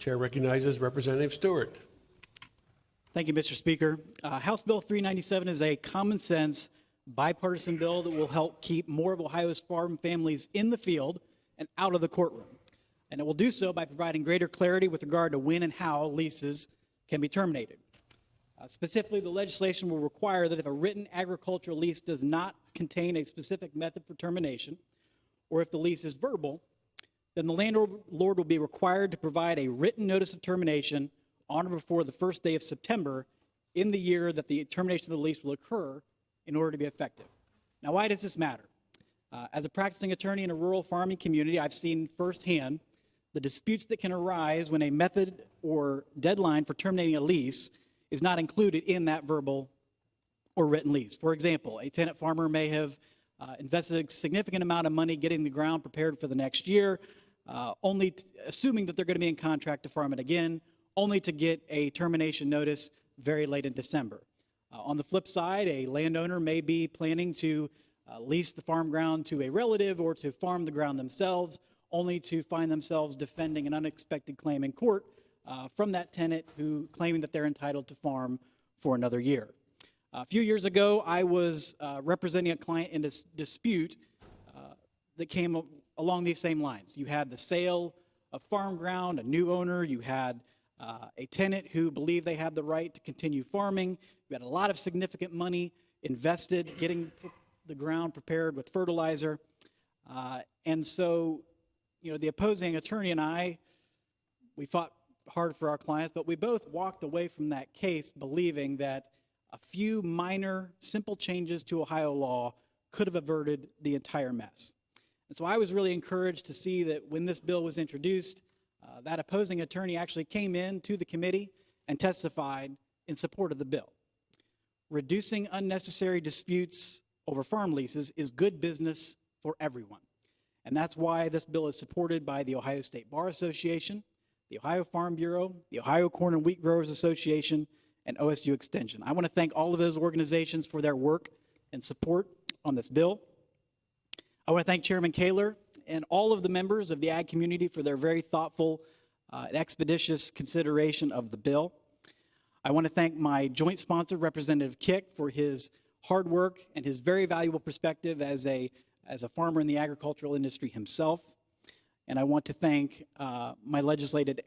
Chair recognizes Representative Stewart. Thank you, Mr. Speaker. House Bill 397 is a common sense bipartisan bill that will help keep more of Ohio's farm families in the field and out of the courtroom. And it will do so by providing greater clarity with regard to when and how leases can be terminated. Specifically, the legislation will require that if a written agricultural lease does not contain a specific method for termination, or if the lease is verbal, then the landlord will be required to provide a written notice of termination on or before the first day of September in the year that the termination of the lease will occur in order to be effective. Now, why does this matter? As a practicing attorney in a rural farming community, I've seen firsthand the disputes that can arise when a method or deadline for terminating a lease is not included in that verbal or written lease. For example, a tenant farmer may have invested a significant amount of money getting the ground prepared for the next year, assuming that they're going to be in contract to farm it again, only to get a termination notice very late in December. On the flip side, a landowner may be planning to lease the farm ground to a relative or to farm the ground themselves, only to find themselves defending an unexpected claim in court from that tenant who claiming that they're entitled to farm for another year. A few years ago, I was representing a client in this dispute that came along these same lines. You had the sale of farm ground, a new owner, you had a tenant who believed they had the right to continue farming. You had a lot of significant money invested getting the ground prepared with fertilizer. And so, the opposing attorney and I, we fought hard for our clients, but we both walked away from that case believing that a few minor, simple changes to Ohio law could have averted the entire mess. And so I was really encouraged to see that when this bill was introduced, that opposing attorney actually came in to the committee and testified in support of the bill. Reducing unnecessary disputes over farm leases is good business for everyone. And that's why this bill is supported by the Ohio State Bar Association, the Ohio Farm Bureau, the Ohio Corn and Wheat Growers Association, and OSU Extension. I want to thank all of those organizations for their work and support on this bill. I want to thank Chairman Kaler and all of the members of the ag community for their very thoughtful and expeditious consideration of the bill. I want to thank my joint sponsor, Representative Kick, for his hard work and his very valuable perspective as a farmer in the agricultural industry himself. And I want to thank my legislative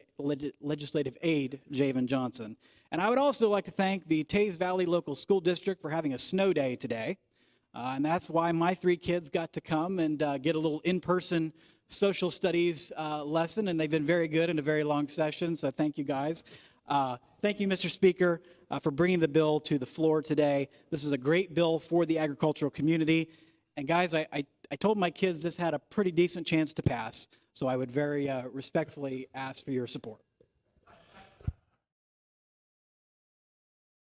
aide, Javen Johnson. And I would also like to thank the Taze Valley Local School District for having a snow day today. And that's why my 3 kids got to come and get a little in-person social studies lesson, and they've been very good in a very long session, so thank you guys. Thank you, Mr. Speaker, for bringing the bill to the floor today. This is a great bill for the agricultural community. And guys, I told my kids this had a pretty decent chance to pass, so I would very respectfully ask for your support.